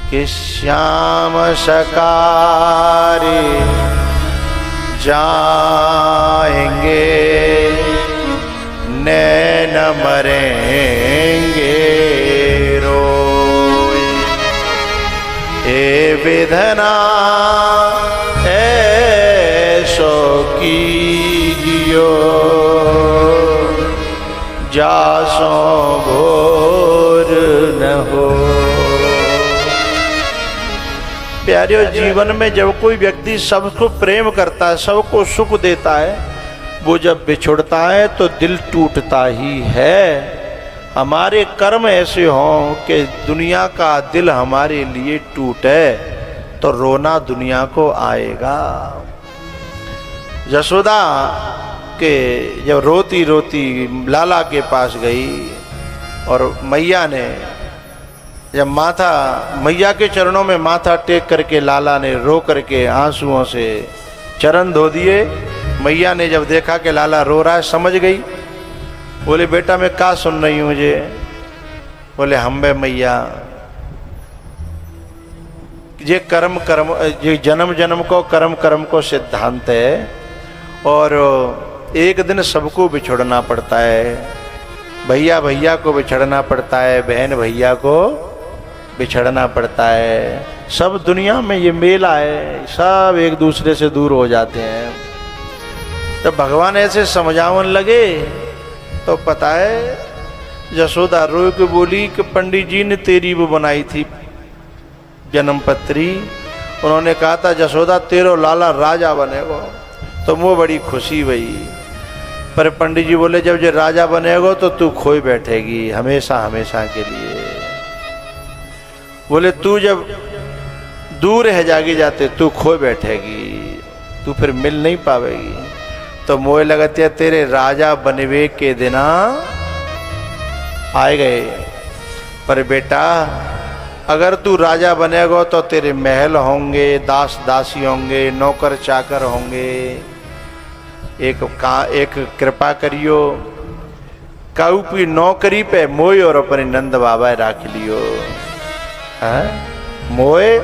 कि श्याम सकारी जाएंगे नैन मरेंगे रोए। ए विधना ऐसो कीजियो जासो घोर न हो। प्यारे, जीवन में जब कोई व्यक्ति सबको प्रेम करता है, सबको सुख देता है, वो जब बिछुड़ता है तो दिल टूटता ही है। हमारे कर्म ऐसे हों कि दुनिया का दिल हमारे लिए टूटे तो रोना दुनिया को आएगा। यशोदा के जब रोती रोती लाला के पास गई और मैया ने जब मैया के चरणों में माथा टेक करके लाला ने रो करके आंसुओं से चरण धो दिए। मैया ने जब देखा कि लाला रो रहा है, समझ गई। बोले बेटा मैं क्या सुन रही हूँ मुझे? बोले हम बे मैया, ये ये जन्म जन्म को कर्म को सिद्धांत है और एक दिन सबको बिछुड़ना पड़ता है। भैया भैया को बिछड़ना पड़ता है, बहन भैया को बिछड़ना पड़ता है। सब दुनिया में ये मेला है, सब एक दूसरे से दूर हो जाते हैं। जब भगवान ऐसे समझावन लगे तो पता है यशोदा रो के बोली कि पंडित जी ने तेरी वो बनाई थी जन्म पत्री। उन्होंने कहा था यशोदा तेरो लाला राजा बनेगा, तो वो बड़ी खुशी हुई। पर पंडित जी बोले जब ये राजा बनेगा तो तू खोई बैठेगी हमेशा हमेशा के लिए। बोले तू जब दूर है जागे जाते तू खोई बैठेगी, तू फिर मिल नहीं पावेगी। तो मोह लगती है तेरे राजा बनवे के दिना आए गए। पर बेटा अगर तू राजा बनेगा तो तेरे महल होंगे, दास दासी होंगे, नौकर चाकर होंगे। एक कृपा करियो, काउपी नौकरी पे मोए और अपने नंद बाबा राख लियो। मोए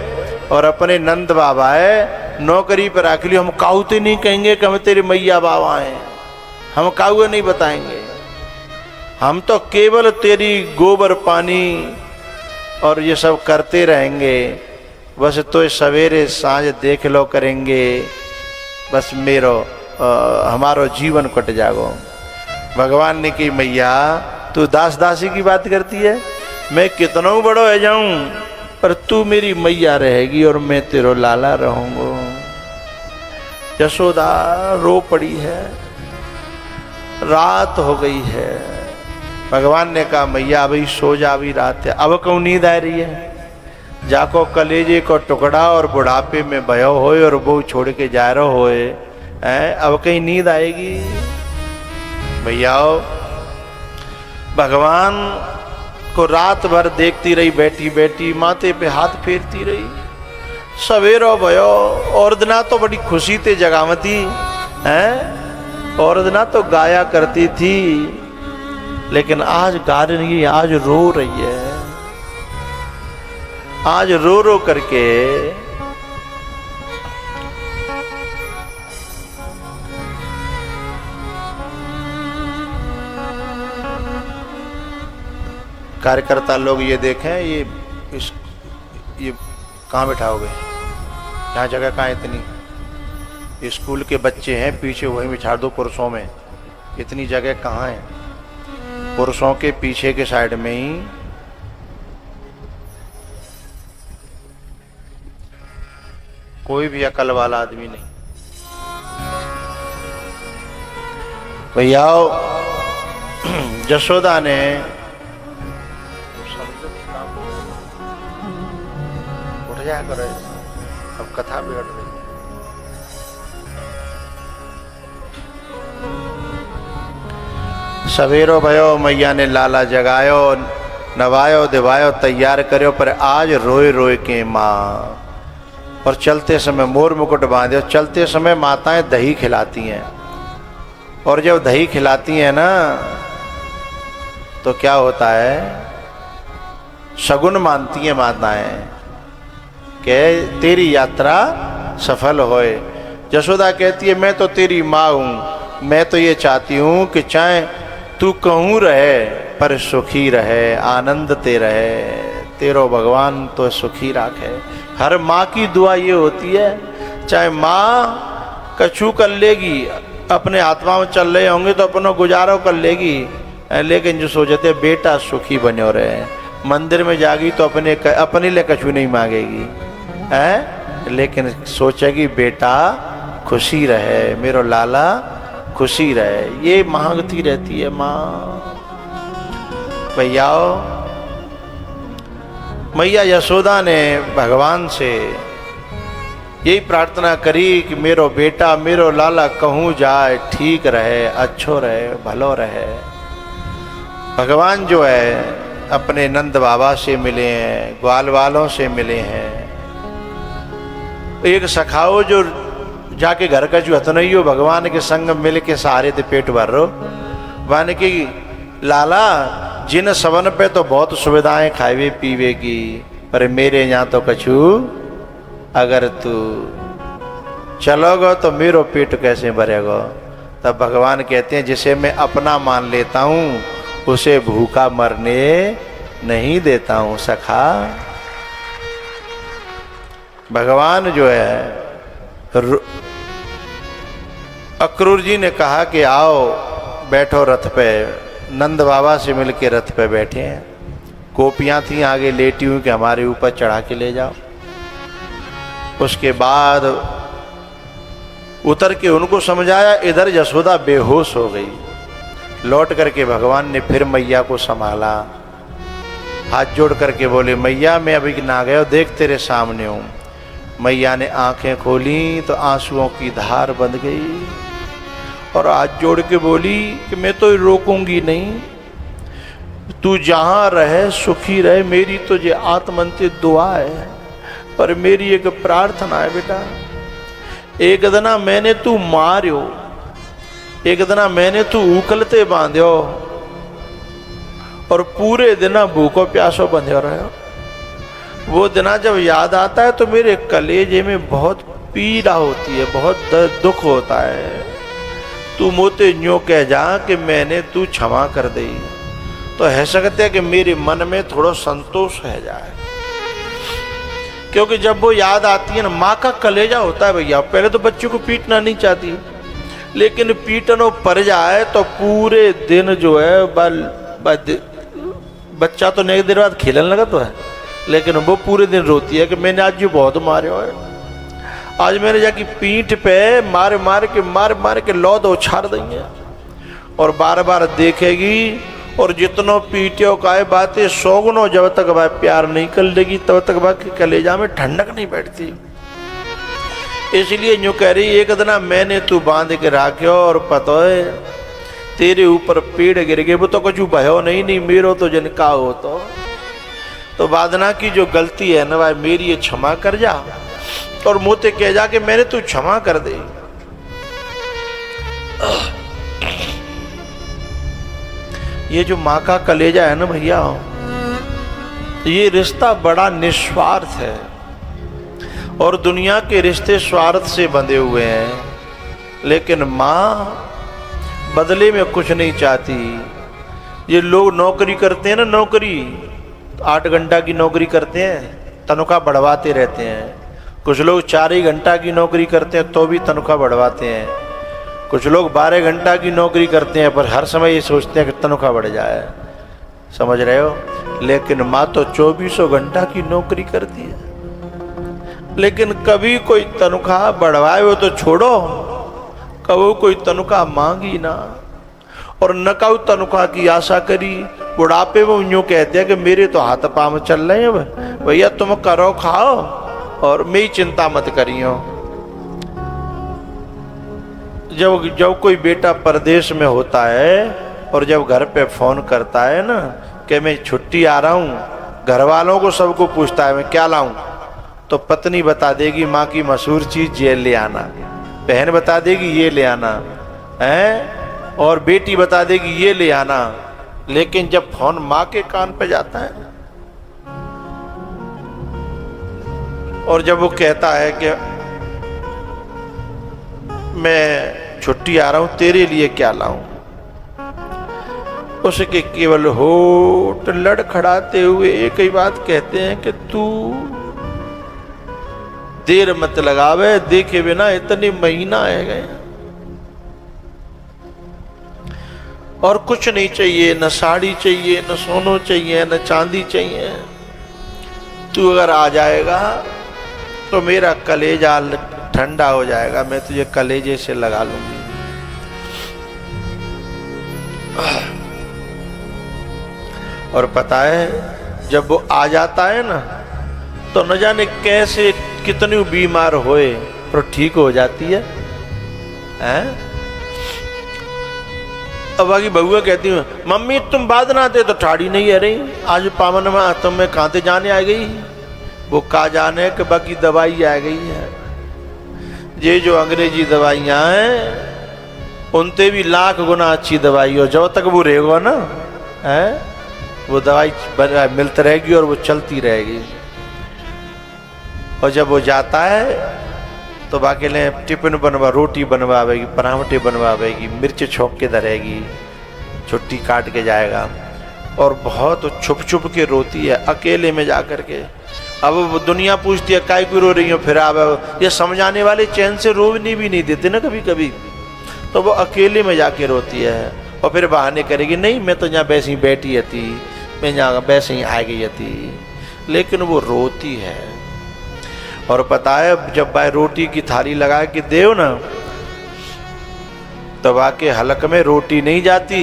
और अपने नंद बाबा है नौकरी पर राख लियो। हम काउते नहीं कहेंगे कि हम तेरे मैया बाबा हैं, हम काउए नहीं बताएंगे। हम तो केवल तेरी गोबर पानी और ये सब करते रहेंगे। बस तो सवेरे सांझ देख लो करेंगे, बस हमारो जीवन कट जागो। भगवान ने की मैया तू दास दासी की बात करती है, मैं कितना बड़ो है जाऊं पर तू मेरी मैया रहेगी और मैं तेरो लाला रहूंगा। यशोदा रो पड़ी है, रात हो गई है। भगवान ने कहा मैया अभी सो जा, अभी रात है, अब क्यों नींद आ रही है? जाको कलेजे को टुकड़ा और बुढ़ापे में भयो होए और वो छोड़ के जा रहो होए, अब कहीं नींद आएगी? भैया भगवान को रात भर देखती रही, बैठी बैठी माथे पे हाथ फेरती रही। सवेरो भयो और दिना तो बड़ी खुशी ते जगावती है, और दिना तो गाया करती थी, लेकिन आज गा रही है, आज रो रही है। आज रो रो करके कार्यकर्ता लोग ये देखें, ये कहाँ बैठाओगे? यहाँ जगह कहाँ इतनी? स्कूल के बच्चे हैं पीछे, वहीं बिछा दो पुरुषों में। इतनी जगह कहाँ है? पुरुषों के पीछे के साइड में ही। कोई भी अकल वाला आदमी नहीं। भैया यशोदा ने उठ जाया करो, अब कथा बिगड़ रही है। सवेरो भयो मैया ने लाला जगायो, नवायो दिवायो तैयार करो, पर आज रोए रोए के माँ। और चलते समय मोर मुकुट बांधे। चलते समय माताएं दही खिलाती हैं, और जब दही खिलाती हैं ना तो क्या होता है, शगुन मानती हैं माताएं कि तेरी यात्रा सफल होए। यशोदा कहती है मैं तो तेरी माँ हूँ, मैं तो ये चाहती हूँ कि चाहे तू कहूँ रहे पर सुखी रहे, आनंद ते रहे, तेरो भगवान तो सुखी राखे। हर माँ की दुआ ये होती है, चाहे माँ कछु कर लेगी, अपने आत्मा में चल रहे होंगे तो अपना गुजारो कर लेगी, लेकिन जो सोचते बेटा सुखी बनो रहे, मंदिर में जागी तो अपने लिए कछु नहीं मांगेगी है, लेकिन सोचेगी बेटा खुशी रहे, मेरो लाला खुशी रहे, ये मांगती रहती है माँ। भैयाओ, मैया यशोदा ने भगवान से यही प्रार्थना करी कि मेरो बेटा मेरो लाला कहूँ जाए ठीक रहे, अच्छो रहे, भलो रहे। भगवान जो है अपने नंद बाबा से मिले हैं, ग्वाल वालों से मिले हैं। एक सखाओ जो जाके घर का जो हतनइयो भगवान के संग मिल के सहारे थे पेट भर रो, मान की लाला जिन सवन पे तो बहुत सुविधाएं खावे पीवे की, पर मेरे यहाँ तो कछु, अगर तू चलोगे तो मेरो पेट कैसे भरेगा। तब भगवान कहते हैं जिसे मैं अपना मान लेता हूँ उसे भूखा मरने नहीं देता हूँ सखा। भगवान जो है, अक्रूर जी ने कहा कि आओ बैठो रथ पे, नंद बाबा से मिलके रथ पे बैठे हैं। गोपियां थी आगे लेटी हुई कि हमारे ऊपर चढ़ा के ले जाओ। उसके बाद उतर के उनको समझाया, इधर यशोदा बेहोश हो गई। लौट करके भगवान ने फिर मैया को संभाला, हाथ जोड़ करके बोले मैया मैं अभी ना गया, देख तेरे सामने हूं। मैया ने आंखें खोली तो आंसुओं की धार बंध गई और हाथ जोड़ के बोली कि मैं तो रोकूंगी नहीं, तू जहां रहे सुखी रहे, मेरी तो ये आत्मंतित दुआ है, पर मेरी एक प्रार्थना है बेटा, एक दिना मैंने तू मार्यो, एक दिना मैंने तू उकलते बांध्यो और पूरे दिना भूखो प्यासो बंध्यो रहो। वो दिना जब याद आता है तो मेरे कलेजे में बहुत पीड़ा होती है, बहुत दुख होता है। तू मोते न्यो कह जा कि मैंने तू क्षमा कर दी, तो है सकते है कि मेरे मन में थोड़ा संतोष रह जाए। क्योंकि जब वो याद आती है ना, माँ का कलेजा होता है भैया। पहले तो बच्चों को पीटना नहीं चाहती, लेकिन पीटनो पड़ जाए तो पूरे दिन जो है बच्चा तो नए देर बाद खेलने लगा तो है, लेकिन वो पूरे दिन रोती है कि मैंने आज जो बहुत मारे है, आज मैंने जाके पीठ पे मार मार के लौद उछाड़ देंगे, और बार बार देखेगी। और जितनो पीटियो का बातें सौगुनो, जब तक वह प्यार नहीं कर लेगी तब तक वह कलेजा में ठंडक नहीं बैठती। इसलिए यूं कह रही, एक दिन मैंने तू बांध के राख्यो और पतो है तेरे ऊपर पेड़ गिर गए, वो तो कुछ भयो नहीं मेरो तो जिनका हो तो वादना की जो गलती है ना भाई मेरी, ये क्षमा कर जा। और मोते कह जा कि मैंने तू क्षमा कर दे। ये जो माँ का कलेजा है ना भैया, ये रिश्ता बड़ा निस्वार्थ है, और दुनिया के रिश्ते स्वार्थ से बंधे हुए हैं, लेकिन माँ बदले में कुछ नहीं चाहती। ये लोग नौकरी करते हैं ना, नौकरी 8 घंटा की नौकरी करते हैं, तनख्वाह बढ़वाते रहते हैं। कुछ लोग 4 ही घंटा की नौकरी करते हैं तो भी तनख्वाह बढ़वाते हैं। कुछ लोग 12 घंटा की नौकरी करते हैं पर हर समय ये सोचते हैं कि तनख्वाह बढ़ जाए, समझ रहे हो। लेकिन माँ तो 24 घंटा की नौकरी करती है, लेकिन कभी कोई तनख्वाह बढ़वाए हो तो छोड़ो, कभी कोई तनख्वाह मांगी ना, और न कभी तनख्वाह की आशा करी। बुढ़ापे में यूँ कहते हैं कि मेरे तो हाथ पाँव चल रहे हैं भैया, तुम करो खाओ और मैं ही चिंता मत करियो। जब कोई बेटा परदेश में होता है और जब घर पे फोन करता है ना कि मैं छुट्टी आ रहा हूँ, घर वालों को सबको पूछता है मैं क्या लाऊं, तो पत्नी बता देगी माँ की मशहूर चीज ये ले आना, बहन बता देगी ये ले आना है, और बेटी बता देगी ये ले आना। लेकिन जब फोन माँ के कान पे जाता है और जब वो कहता है कि मैं छुट्टी आ रहा हूं, तेरे लिए क्या लाऊं, उसके केवल होठ लड़खड़ाते हुए एक ही बात कहते हैं कि तू देर मत लगावे, देखे बिना इतने महीना आ गए और कुछ नहीं चाहिए, न साड़ी चाहिए, न सोनो चाहिए, न चांदी चाहिए। तू अगर आ जाएगा तो मेरा कलेजा ठंडा हो जाएगा, मैं तुझे कलेजे से लगा लूंगी। और पता है जब वो आ जाता है ना तो न जाने कैसे कितनी बीमार होए पर ठीक हो जाती है, हैं? अब आगे बहुआ कहती हूँ, मम्मी तुम बाद ना आते तो ठाड़ी नहीं है रही, आज पावन में तुम में कहां जाने आ गई। वो कहा जाने कि बाकी दवाई आ गई है, ये जो अंग्रेजी दवाइयां हैं उनते भी लाख गुना अच्छी दवाई हो, जब तक वो रहेगा ना है वो दवाई मिलती रहेगी और वो चलती रहेगी। और जब वो जाता है तो बाकी ने टिफिन बनवा, रोटी बनवावेगी, पराठे बनवावेगी, मिर्च छोंक के धरेगी, छुट्टी काट के जाएगा और बहुत छुप छुप के रोती है अकेले में जा कर के। अब वो दुनिया पूछती है काय क्यों रो रही हो, फिर अब ये समझाने वाले चैन से रोने भी नहीं देते ना कभी कभी, तो वो अकेले में जाके रोती है और फिर बहाने करेगी, नहीं मैं तो यहाँ वैसे ही बैठी थी, मैं यहाँ वैसे ही आ गई थी, लेकिन वो रोती है। और पता है जब भाई रोटी की थाली लगा के देव ना तब आके हलक में रोटी नहीं जाती।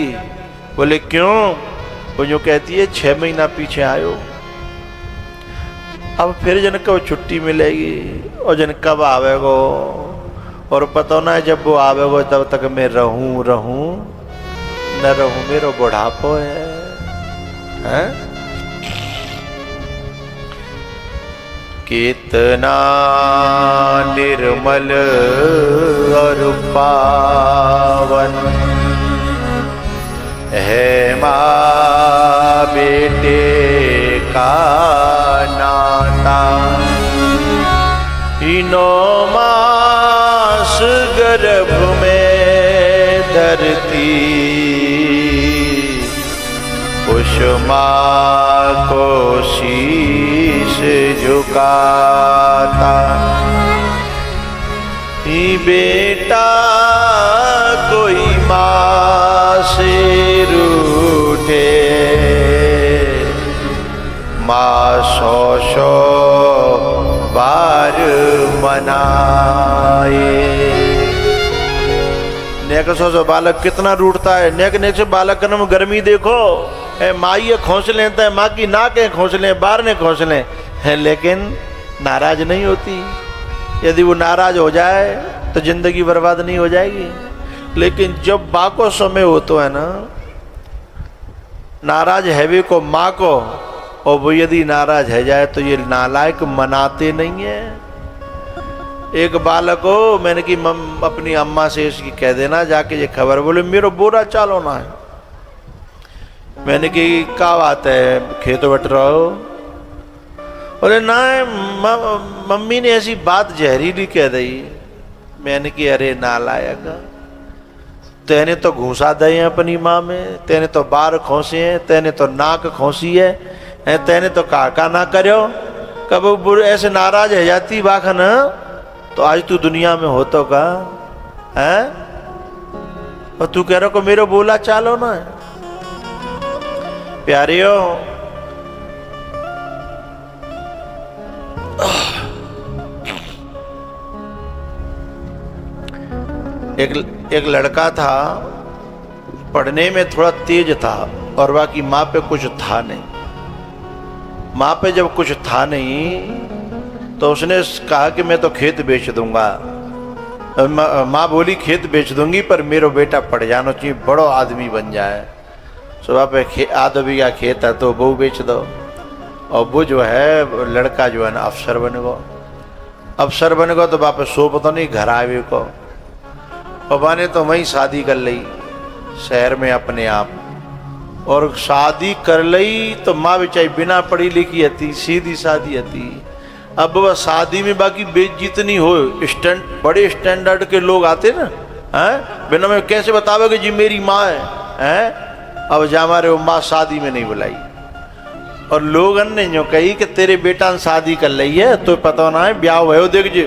बोले क्यों? वो जो कहती है 6 महीना पीछे आयो, अब फिर जन कब छुट्टी मिलेगी और जन कब आवेगो, और पता ना है जब वो आवेगो तब तक मैं रहूं न रहूं, मेरो बुढ़ापो है? कितना निर्मल और पावन है माँ बेटे का नाता, इनो मास गर्भ में धरती उस माँ को शीश झुकाता, ही बेटा कोई माँ से रूठे, माँ 100 बार मनाए। नेक 100 बालक कितना रूठता है, नेक से बालक जन्म गर्मी देखो, माई खोसले है, माँ की नाक है खोसले, बार ने खोसले है, लेकिन नाराज नहीं होती। यदि वो नाराज हो जाए तो जिंदगी बर्बाद नहीं हो जाएगी, लेकिन जब बा को समय हो तो है ना, नाराज हैवे को माँ को, और वो यदि नाराज है जाए तो ये नालायक मनाते नहीं है। एक बालक हो, मैंने कि अपनी अम्मा से इसकी कह देना जाके ये खबर, बोले मेरो बोरा चालो ना है। मैंने कि क्या बात है, खेत बट रहो? बोले ना मम्मी ने ऐसी बात जहरीली कह दी। मैंने कि अरे नालायक, तेने तो घूसा दे हैं अपनी माँ में, तेने तो बार खोसे हैं, तेने तो नाक खोसी है, तेने तो काका ना करो, कब ऐसे नाराज है जाती बाखन, तो आज तू दुनिया में हो तो का है, और तू कह रहा को मेरे बोला चालो ना। प्यारियो एक लड़का था, पढ़ने में थोड़ा तेज था और बाकी माँ पे कुछ था नहीं। माँ पे जब कुछ था नहीं तो उसने कहा कि मैं तो खेत बेच दूंगा। माँ बोली खेत बेच दूंगी पर मेरो बेटा पढ़ जाना चाहिए, बड़ो आदमी बन जाए। सुबह पे आधो बीघा खेत है तो वो बेच दो। और वो जो है लड़का जो है ना अफसर बन गो तो वापस सो पता नहीं घर आवे को। पापा ने तो वहीं शादी कर ली शहर में अपने आप, और शादी कर ली तो माँ बेचारी बिना पढ़ी लिखी थी, सीधी सादी थी। अब वह शादी में बाकी बेइज्जती नहीं हो, बड़े स्टैंडर्ड के लोग आते ना, हैं बिना में कैसे बतावे कि जी मेरी माँ है, अब जा हमारे वो माँ शादी में नहीं बुलाई। और लोग ने जो कही कि तेरे बेटा ने शादी कर ली है तो पता ना है ब्याह भयो देख जे,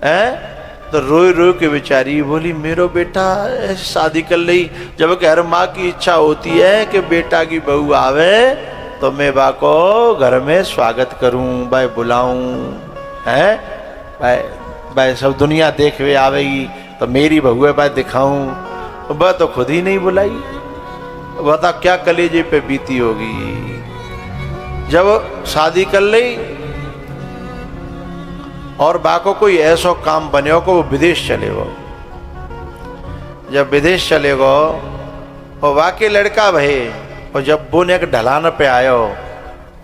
हैं तो रोई रोई के बेचारी बोली मेरो बेटा ऐसे शादी कर ली। जब हर माँ की इच्छा होती है कि बेटा की बहू आवे तो मैं बा को घर में स्वागत करूं, भाई बुलाऊं, है भाई सब दुनिया देखवे आवेगी तो मेरी बहू है भाई दिखाऊं, वह तो खुद ही नहीं बुलाई। बता क्या कलेजे पे बीती होगी। जब शादी कर ली और बाको कोई ऐसा काम बने को वो विदेश चले गो। जब विदेश चले गो और वाके लड़का भये, और जब वो ने ढलान पे आयो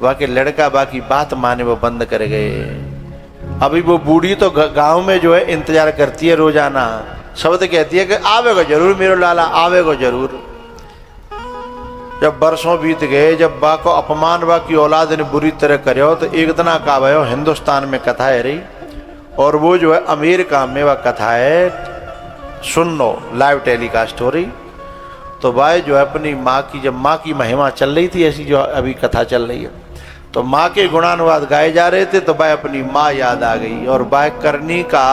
वाके लड़का बाकी बात माने वो बंद कर गए। अभी वो बूढ़ी तो गांव में जो है इंतजार करती है रोजाना, शब्द कहती है कि आवेगो जरूर मेरो लाला, आवेगो जरूर। जब बरसों बीत गए, जब बा को अपमान बा की औलाद ने बुरी तरह करो तो एक दिन का भयो हिंदुस्तान में कथा है रही, और वो जो है अमेरिका में वह कथा है, सुन लो लाइव टेलीकास्ट हो रही। तो भाई जो है अपनी माँ की, जब माँ की महिमा चल रही थी ऐसी जो अभी कथा चल रही है, तो माँ के गुणानुवाद गाए जा रहे थे, तो भाई अपनी माँ याद आ गई और भाई करनी का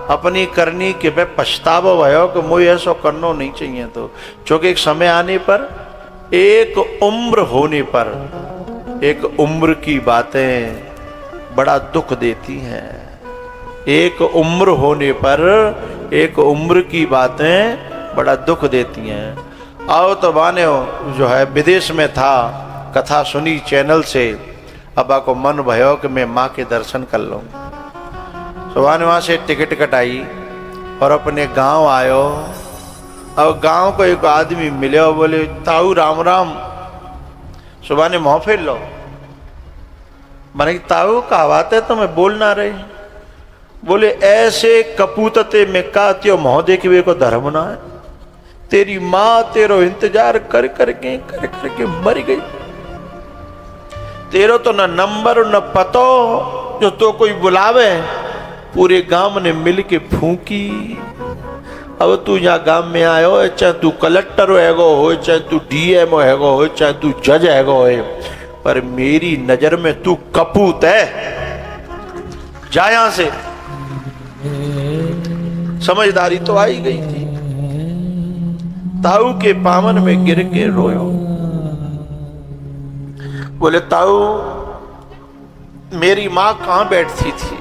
अपनी करनी के पे पछतावा भयो कि मुझे ऐसा करना नहीं चाहिए। तो चूंकि एक समय आने पर, एक उम्र होने पर, एक उम्र की बातें बड़ा दुख देती हैं। एक उम्र होने पर एक उम्र की बातें बड़ा दुख देती हैं। आओ तो बाने जो है विदेश में था, कथा सुनी चैनल से, अब आपको मन भयो कि मैं माँ के दर्शन कर लूँ। सुबह वहाँ से टिकट कटाई और अपने गांव आयो। अब गांव को एक आदमी मिले और बोले ताऊ राम राम। सुबह ने मुँह फेर लो, मैंने ताऊ कहा बात है तो मैं बोल ना रही। बोले ऐसे कपूतते में कात्यो मोह देखिए को धर्म ना है, तेरी माँ तेरो इंतजार कर करके मर गई, तेरो तो न नंबर न पतो, जो तो कोई बुलावे पूरे गांव ने मिल के फूकी। अब तू यहाँ गांव में आयो, चाहे तू कलेक्टर हैगो हो, चाहे तू डीएम हैगो हो, चाहे तू जज हैगो हो, पर मेरी नजर में तू कपूत है, जा यहां से। समझदारी तो आई गई थी। ताऊ के पावन में गिर के रोयो। बोले ताऊ मेरी माँ कहाँ बैठती थी?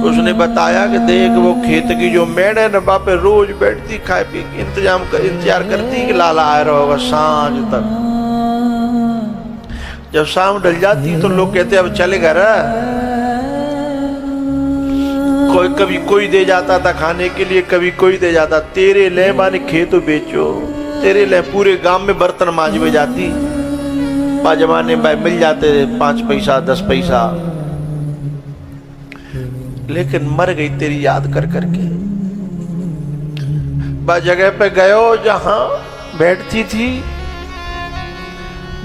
उसने बताया कि देख वो खेत की जो मेड़ है ना बापे रोज बैठती खाए पी के इंतजार करती कि लाला आ रहा होगा सांझ तक। जब शाम ढल जाती तो लोग कहते अब चले घर। कोई कभी कोई दे जाता था खाने के लिए, कभी कोई दे जाता। तेरे ले माने खेत बेचो, तेरे ले पूरे गांव में बर्तन मांझ में जाती। पा जमाने में मिल जाते 5 पैसा 10 पैसा, लेकिन मर गई तेरी याद कर करके। बा जगह पे गयो जहां बैठती थी,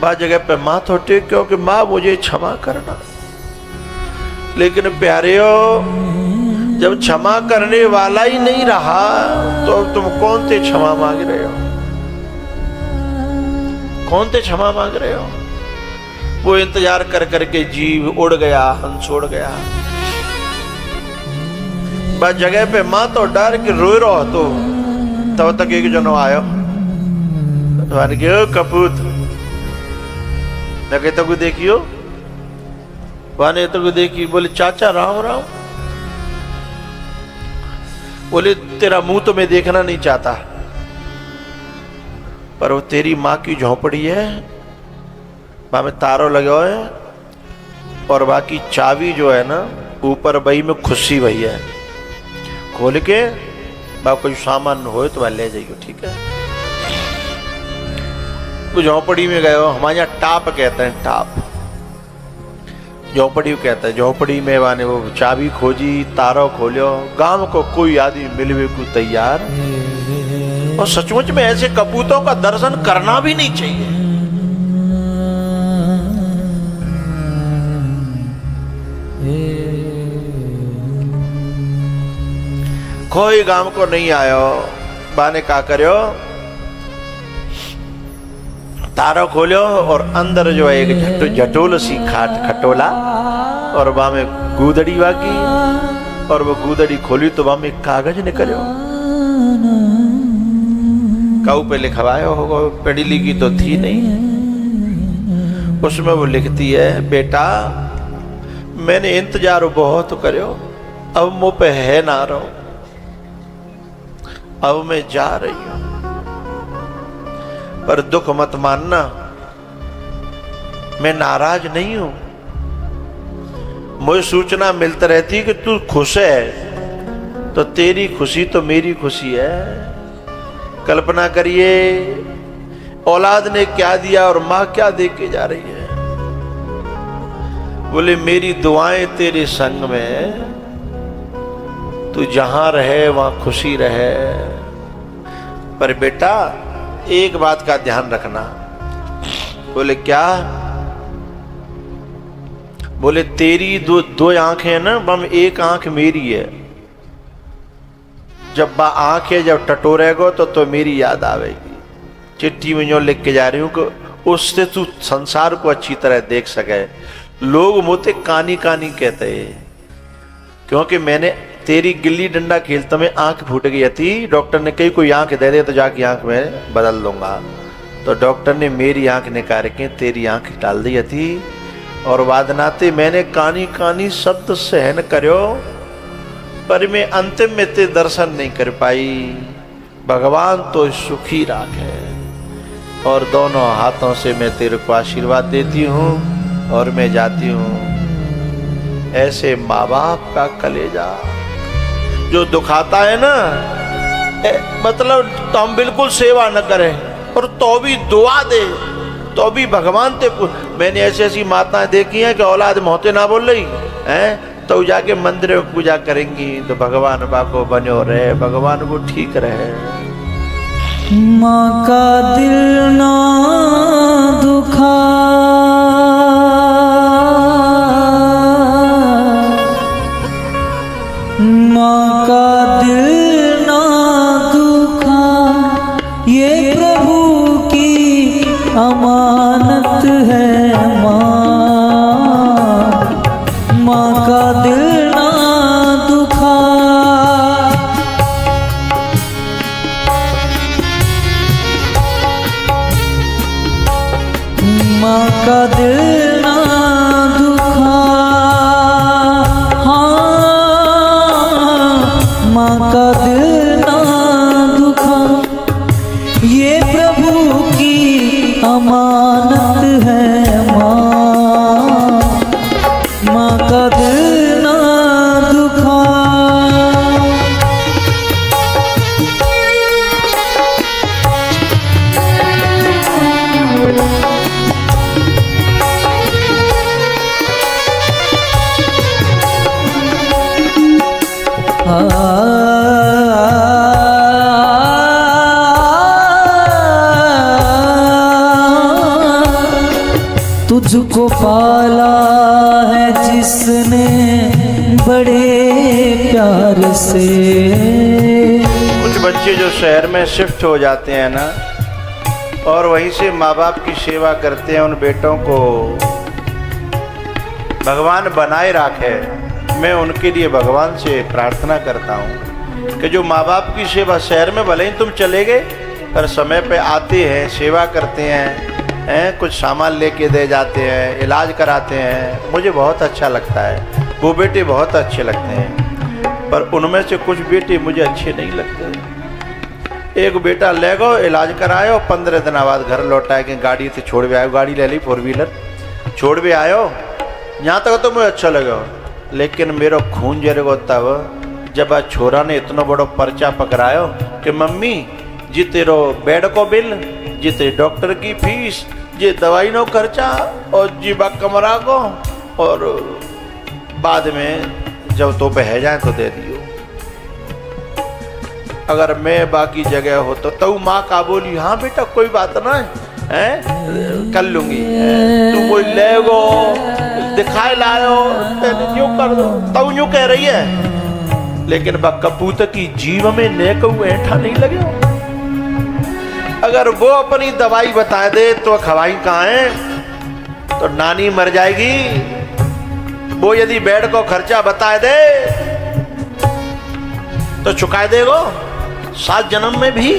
बा जगह पे माथ टेक क्योंकि माँ मुझे क्षमा करना। लेकिन प्यारेओ जब क्षमा करने वाला ही नहीं रहा तो अब तुम कौन से क्षमा मांग रहे हो? कौन से क्षमा मांग रहे हो? वो इंतजार कर करके जीव उड़ गया, हंस उड़ गया। बस जगह पे माँ तो डर के रोए रहो तो तब तक एक जनो आयो कपूत लगे तो देखियो वाने तो देखी। बोले चाचा राम राम। बोले तेरा मुंह तो मैं देखना नहीं चाहता, पर वो तेरी माँ की झोपड़ी है, वहां में तारों लगे हुए हैं और बाकी चाबी जो है ना ऊपर बही में खुशी भई है, खोल के बा कोई सामान हो तो वह ले जाइयो, ठीक है। वो झोपड़ी में गए हो, हमारे यहाँ टाप कहते हैं, टाप झोपड़ी कहता है। झोपड़ी में वाने वो चाबी खोजी, तारों खोलियो, गांव को कोई आदमी मिलवे को तैयार। और सचमुच में ऐसे कपूतों का दर्शन करना भी नहीं चाहिए। कोई गांव को नहीं आयो। बाने का करो, तारो खोलो और अंदर जो है एक जटोल सी खटोला और वहां में गूदड़ी वागी और वो गूदड़ी खोली तो वहां में कागज निकलो। काऊ पे लिखवायो होगा, पढ़ी लिखी तो थी नहीं। उसमें वो लिखती है, बेटा मैंने इंतजार बहुत करो, अब मुंह पे है ना रहो, अब मैं जा रही हूं। पर दुख मत मानना, मैं नाराज नहीं हूं। मुझे सूचना मिलती रहती कि तू खुश है, तो तेरी खुशी तो मेरी खुशी है। कल्पना करिए औलाद ने क्या दिया और मां क्या दे के जा रही है। बोले मेरी दुआएं तेरे संग में, तू जहां रहे वहां खुशी रहे। पर बेटा एक बात का ध्यान रखना। बोले क्या? बोले तेरी दो आंखें है ना, बम एक आंख मेरी है। जब बा आंख है जब टटोरेगो तो मेरी याद आवेगी। चिट्ठी में जो लिख के जा रही हूं कि उससे तू संसार को अच्छी तरह देख सके। लोग मुझे कानी कानी कहते हैं क्योंकि मैंने तेरी गिल्ली डंडा खेलते में आंख फूट गई थी। डॉक्टर ने कही कोई आंख दे दे तो जाके आंख में बदल दूंगा। तो डॉक्टर ने मेरी आंख निकाल के तेरी आंख डाल दी थी और वादनाते मैंने कानी कानी शब्द सहन करो, पर मैं अंतिम में ते दर्शन नहीं कर पाई। भगवान तो सुखी राखे और दोनों हाथों से मैं तेरे को आशीर्वाद देती हूँ और मैं जाती हूँ। ऐसे माँ बाप का कलेजा जो दुखाता है ना, मतलब तो हम बिल्कुल सेवा न करें और तो भी दुआ दे, तो भी भगवान ते। मैंने ऐसी ऐसी माताएं देखी हैं कि औलाद मोहते ना बोल रही हैं तो जाके मंदिर में पूजा करेंगी तो भगवान बा को बनो रहे, भगवान को ठीक रहे। माँ का दिल ना दुखा, माँ का दिल ना दुखा, ये प्रभु की अमानत है माँ। माँ का दिल ना दुखा, माँ का दिल ना दुखा, माँ का दिल ना दुखा, ये प्रभु की अमानत है माँ। माँ का दिल ना दुखा। तुझको पाला है जिसने बड़े प्यार से। कुछ बच्चे जो शहर में शिफ्ट हो जाते हैं ना और वहीं से माँ बाप की सेवा करते हैं, उन बेटों को भगवान बनाए रखे। मैं उनके लिए भगवान से प्रार्थना करता हूँ कि जो माँ बाप की सेवा, शहर में भले ही तुम चले गए पर समय पे आते हैं, सेवा करते हैं, कुछ सामान लेके दे जाते हैं, इलाज कराते हैं, मुझे बहुत अच्छा लगता है। वो बेटे बहुत अच्छे लगते हैं, पर उनमें से कुछ बेटे मुझे अच्छे नहीं लगते। एक बेटा ले गो, इलाज करायो, 15 दिन बाद घर लौटाए कि गाड़ी से छोड़ भी आयो, गाड़ी ले ली 4 व्हीलर, छोड़ भी आयो। यहाँ तक तो मुझे अच्छा लगा, लेकिन मेरा खून जरेगो तब जब छोरा ने इतना बड़ो पर्चा पकड़ायो कि मम्मी जी तेरो बेड को बिल, जी तेरे डॉक्टर की फीस, जी दवाई नो खर्चा और जी बा कमरा को, और बाद में जब तो बह जाए तो दे दियो। अगर मैं बाकी जगह हो तो माँ का बोली हाँ बेटा कोई बात ना है कर लूंगी, तू कोई ले गो दिखाए लायो यूं कर दो, तब यूं कह रही है लेकिन बा कपूत की जीव में ने को ऐठा नहीं लगे। अगर वो अपनी दवाई बता दे तो खवाई कहाँ है, तो नानी मर जाएगी। वो यदि बेड को खर्चा बता दे तो चुका देगो 7 जन्म में भी।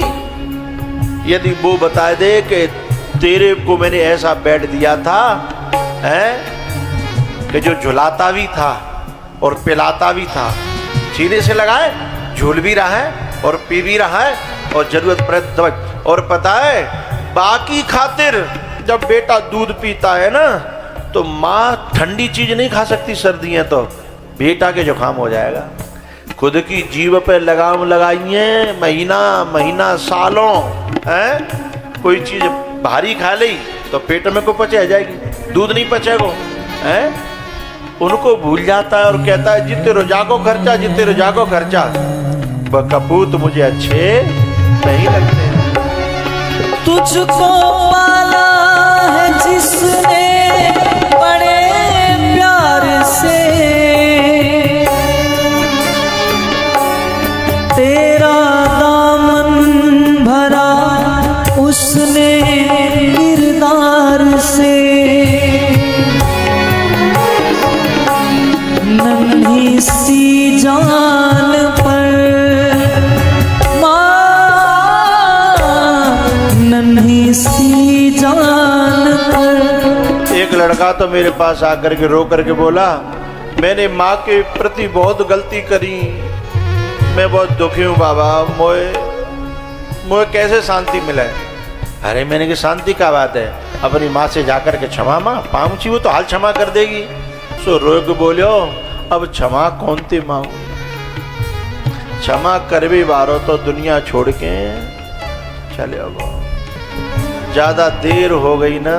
यदि वो बता दे कि तेरे को मैंने ऐसा बेड दिया था है कि जो झुलाता भी था और पिलाता भी था, सीधे से लगाए, झूल भी रहा है और पी भी रहा है और जरूरत पड़े दवाई। और पता है बाकी खातिर जब बेटा दूध पीता है ना तो माँ ठंडी चीज नहीं खा सकती, सर्दी है तो बेटा के जुकाम हो जाएगा। खुद की जीव पे लगाम लगाइए, महीना महीना सालों है, कोई चीज भारी खा ली तो पेट में को पचे जाएगी, दूध नहीं पचेगो है। उनको भूल जाता है और कहता है जितने रोजाको खर्चा, जितने रोजाको खर्चा। वह कपूत मुझे अच्छे नहीं लगते। तुझको पाला है जिसने बड़े प्यार से, तेरा दामन भरा उसने किरदार से। नन्ही सी जान पर माँ, नन्ही सी जान पर। एक लड़का तो मेरे पास आकर के रो करके बोला, मैंने माँ के प्रति बहुत गलती करी, मैं बहुत दुखी हूँ बाबा, मोए कैसे शांति मिले। अरे मैंने कि शांति का बात है, अपनी माँ से जाकर के क्षमा माँ पाऊँची, वो तो हाल क्षमा कर देगी। सो रो के बोलो, अब क्षमा कौन ती मांगू, क्षमा कर भी बारो तो दुनिया छोड़ के चले गो। ज्यादा देर हो गई ना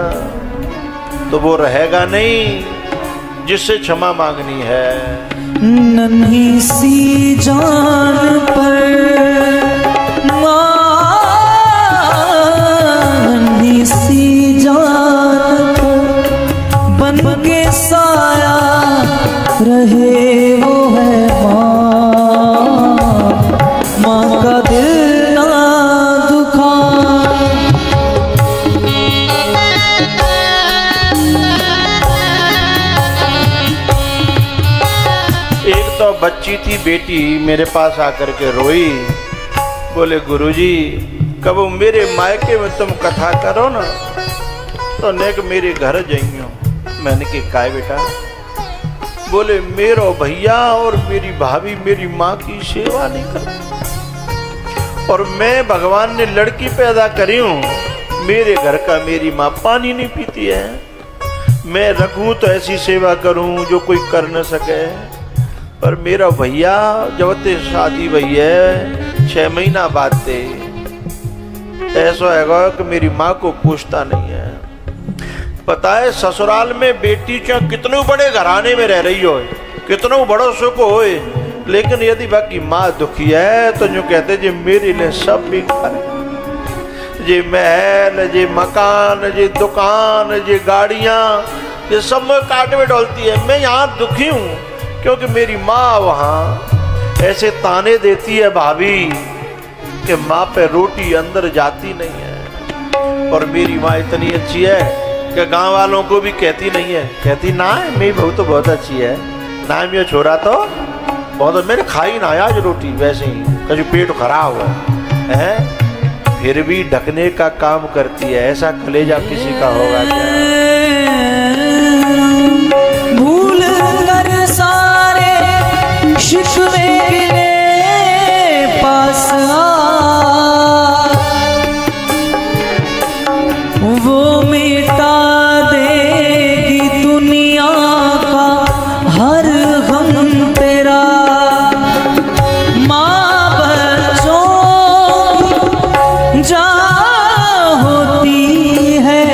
तो वो रहेगा नहीं जिससे क्षमा मांगनी है। नन्ही सी जान पर माँ, नन्ही सी जान पर बन के साया रहे वो है माँ, माँ का दिल ना दुखा। एक तो बच्ची थी बेटी मेरे पास आकर के रोई, बोले गुरुजी कब मेरे मायके में तुम कथा करो ना तो नेक मेरे घर जाइयो। मैंने कि काय बेटा, बोले मेरो भैया और मेरी भाभी मेरी माँ की सेवा नहीं करती और मैं भगवान ने लड़की पैदा करी हूँ, मेरे घर का मेरी माँ पानी नहीं पीती है, मैं रखूँ तो ऐसी सेवा करूँ जो कोई कर न सके। पर मेरा भैया जब ते शादी भई है 6 महीना बाद ते ऐसा है कि मेरी माँ को पूछता नहीं है। पता है ससुराल में बेटी चाहे कितने बड़े घराने में रह रही हो, कितनों बड़ो सुख हो, लेकिन यदि बाकी माँ दुखी है तो जो कहते जी मेरे लिए सब बेकार है, जे महल, जे मकान, जे दुकान, जे गाड़ियाँ, ये सब में काट में डोलती है। मैं यहाँ दुखी हूँ क्योंकि मेरी माँ वहाँ ऐसे ताने देती है भाभी कि माँ पे रोटी अंदर जाती नहीं है। और मेरी माँ इतनी अच्छी है कि गांव वालों को भी कहती नहीं है, कहती ना है मेरी बहू तो बहुत अच्छी है, ना ये छोरा तो बहुत, मैंने खाई ना आज रोटी वैसे ही कभी पेट खराब हुआ है, फिर भी ढकने का काम करती है। ऐसा कलेजा किसी का होगा क्या? भूल कर सारे शिकवे गिले पास आ, वो मिटा देगी दुनिया का हर गम तेरा। माँ बच्चों जा होती है,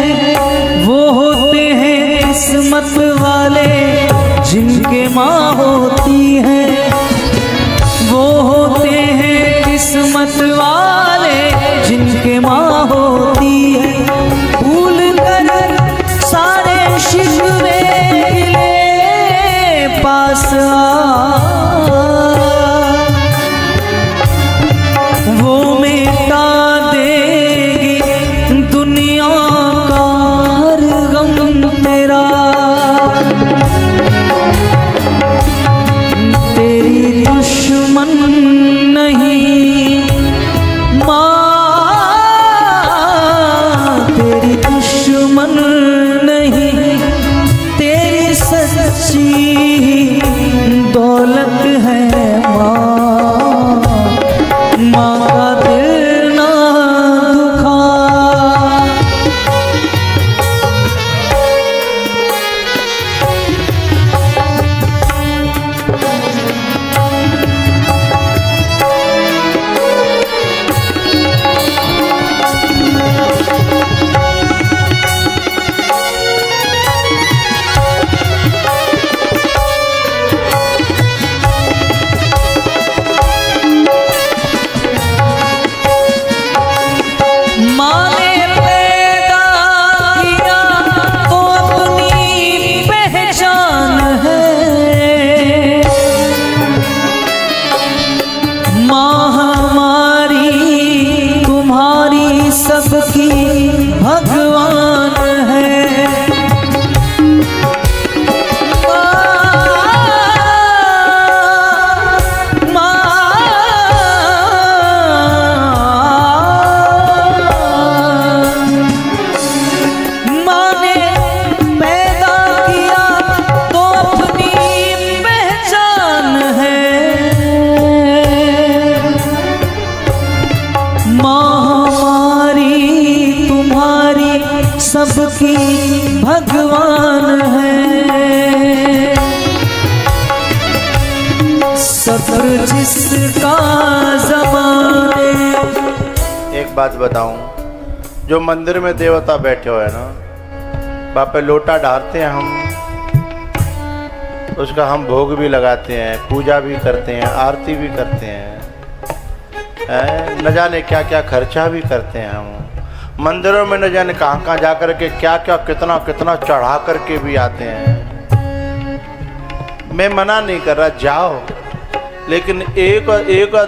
वो होते हैं किस्मत वाले जिनके माँ होती है, वो होते हैं किस्मत वाले जिनके माँ होती है। भूल कर सारे शिकवे गिले पास आ, तेरा तेरी दुश्मन नहीं माँ, तेरी दुश्मन नहीं, तेरी सच्ची दौलत है माँ, माँ का दिल ना दुखा। माँ ने पैदा किया तो अपनी पहचान है, माँ हमारी तुम्हारी सबकी भगवान है। सबकी भगवान है, सब्र जिसका ज़माने। एक बात बताऊं, जो मंदिर में देवता बैठे हुए हैं ना, वहाँ पे लोटा डालते हैं हम, उसका हम भोग भी लगाते हैं, पूजा भी करते हैं, आरती भी करते हैं, न जाने क्या क्या खर्चा भी करते हैं हम मंदिरों में, न जाने कहाँ जा कर के क्या क्या कितना कितना चढ़ा करके भी आते हैं। मैं मना नहीं कर रहा, जाओ, लेकिन एक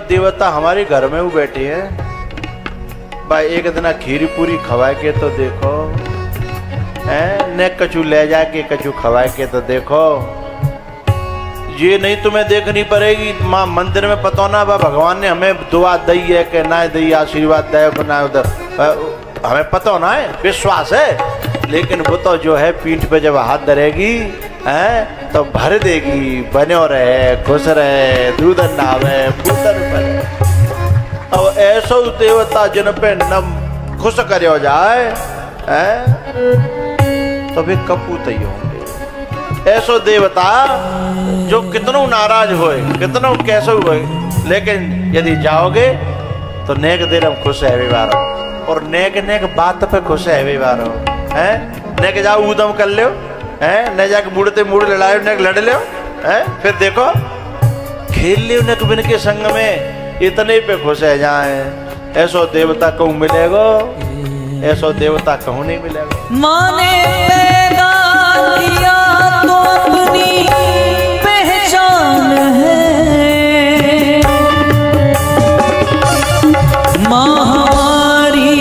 देवता हमारे घर में वो बैठे हैं भाई, एक दिन खीर पूरी खवाए के तो देखो, न कछु ले जाके कछु खवाए के तो देखो। ये नहीं तुम्हें देखनी पड़ेगी माँ मंदिर में, पता ना बा भगवान ने हमें दुआ दी है कि ना दी, आशीर्वाद दे बना उधर, हमें पता होना है, विश्वास है, लेकिन वो तो जो है पीठ पे जब हाथ धरेगी है तो भर देगी, बनो रहे, खुश रहे, दूधन नावे पूतन पर। अब ऐसो देवता जिन पे न खुश करो जाए तो भी कपूत ही होंगे। ऐसो देवता जो कितनों नाराज होए, कितनों कैसे हुए, लेकिन यदि जाओगे तो नेक देर हम खुश है व्यवहार, और नेक नेक बात पे खुश है व्यवहार है, नेक जाओ उदम कर लो है, न जाके मुड़ते मुड़ लड़ाओ, नेक लड़ लो है, फिर देखो खेल लियो नेक बिन के संग में, इतने पे खुश है जाए। ऐसो देवता कहूँ मिलेगो, ऐसो देवता कहूँ नहीं मिलेगा। माँ ने पैदा किया तो अपनी पहचान है, माँ हमारी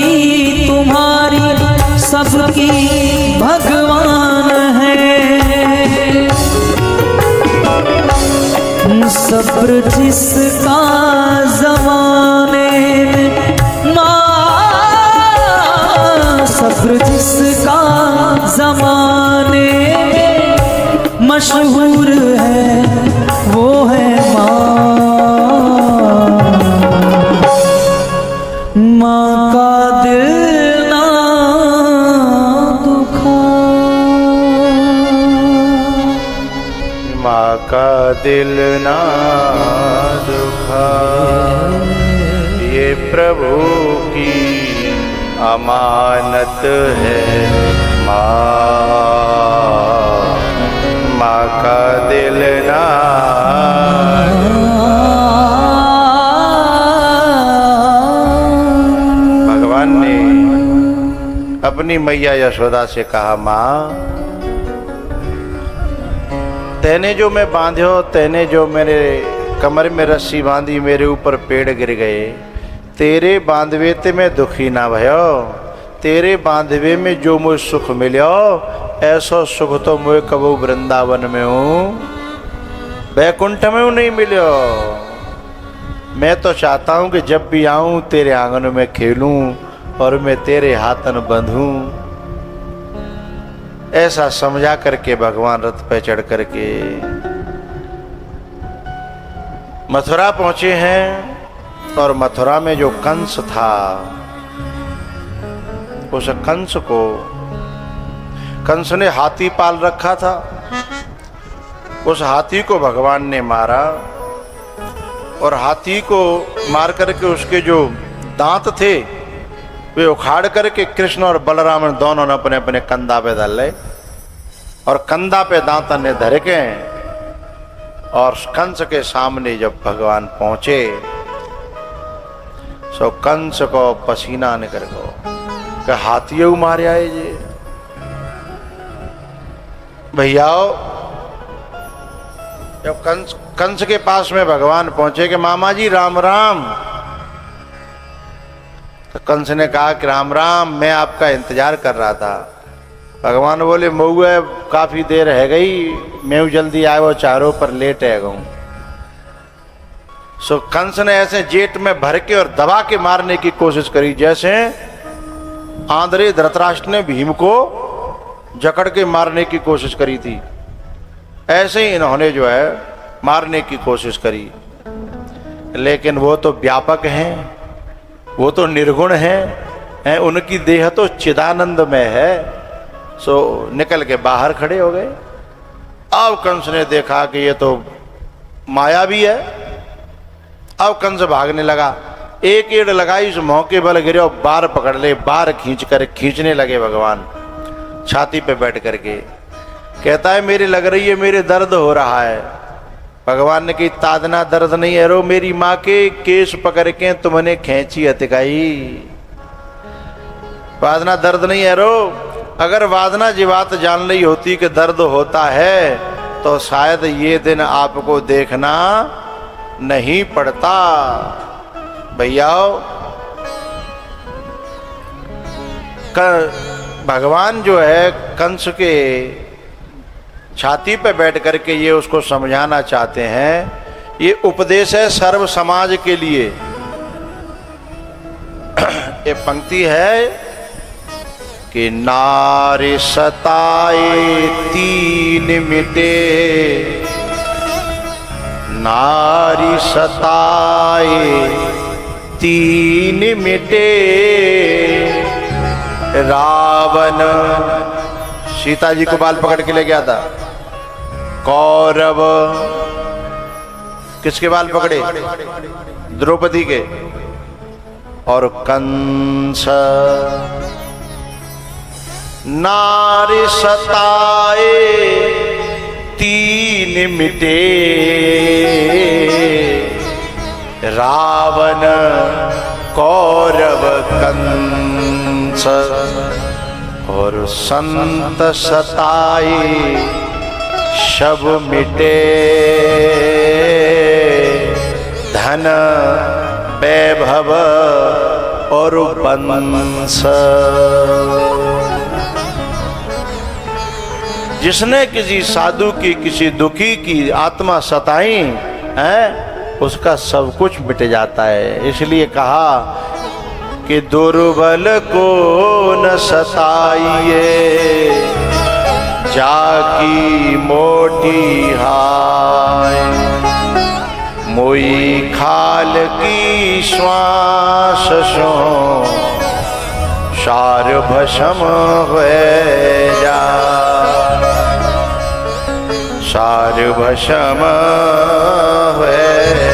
तुम्हारी सबकी भगवान है, सब्र जिसका ज़माने में माँ, सब्र जिसका ज़माने में मशहूर है वो है माँ, माँ का दिल ना दुखा, माँ का दिल ना दुखा, ये प्रभु की अमानत है माँ, माँ का दिल ना। भगवान ने अपनी मैया यशोदा से कहा, माँ तेने जो मैं बांध्यो, तेने जो मेरे कमर में रस्सी बांधी, मेरे ऊपर पेड़ गिर गए, तेरे बांधवे ते मैं दुखी ना भयो, तेरे बांधवे में जो मुझे सुख मिलो ऐसो सुख तो मुझे कबू वृंदावन में हूँ बैकुंठ में नहीं मिलो। मैं तो चाहता हूँ कि जब भी आऊँ तेरे आंगन में खेलूं और मैं तेरे हाथन बंधूं। ऐसा समझा करके भगवान रथ पे चढ़ करके मथुरा पहुंचे हैं। और मथुरा में जो कंस था, उस कंस ने हाथी पाल रखा था। उस हाथी को भगवान ने मारा और हाथी को मार करके उसके जो दांत थे वे उखाड़ करके कृष्ण और बलराम दोनों ने अपने अपने कंधा पे डाले और कंधा पे दांत ने धर के और कंस के सामने जब भगवान पहुंचे सो कंस को पसीना निकल गो कि हाथी मारे आए जी। भैया जब कंस के पास में भगवान पहुंचे कि मामा जी राम राम, तो कंस ने कहा कि राम राम, मैं आपका इंतजार कर रहा था। भगवान बोले मऊए काफी देर है गई, मैं जल्दी आया वो चारों पर लेट है गऊं। सो कंस ने ऐसे जेट में भर के और दबा के मारने की कोशिश करी जैसे आंध्रे धृतराष्ट्र ने भीम को जकड़ के मारने की कोशिश करी थी। ऐसे ही इन्होंने जो है मारने की कोशिश करी, लेकिन वो तो व्यापक हैं, वो तो निर्गुण हैं, उनकी देह तो चिदानंद में है। सो निकल के बाहर खड़े हो गए। अब कंस ने देखा कि ये तो माया भी है। अब कंस भागने लगा, एक एड़ लगाई, उस मौके बल गिरे और बार पकड़ ले, बार खींचने लगे भगवान छाती पे बैठ करके। कहता है मेरी लग रही है, मेरे दर्द हो रहा है। भगवान ने कही तादना दर्द नहीं है रो, मेरी माँ के केस पकड़ के तुमने खींची हथिकाई। वादना दर्द नहीं है रो। अगर वादना जी बात जान ली होती कि दर्द होता है तो शायद ये दिन आपको देखना नहीं पड़ता। भैया भगवान जो है कंस के छाती पे बैठ करके ये उसको समझाना चाहते हैं। ये उपदेश है सर्व समाज के लिए। ये पंक्ति है कि नारी सताए तीन मिटे, नारी सताए तीन मिटे, रावण सीता जी को बाल पकड़ के ले गया था, कौरव किसके बाल पकड़े? द्रौपदी के, और कंस नारी सताए तीन मिटे, रावण कौरव कंस, और संत सताए सब मिटे, धन वैभव और वंश। जिसने किसी साधु की, किसी दुखी की आत्मा सताई है, उसका सब कुछ मिट जाता है। इसलिए कहा कि दुर्बल को न सताइए, जाकी मोटी हाय, मोई खाल की श्वास सो, सार भस्म हुए जा, सार भस्म हुए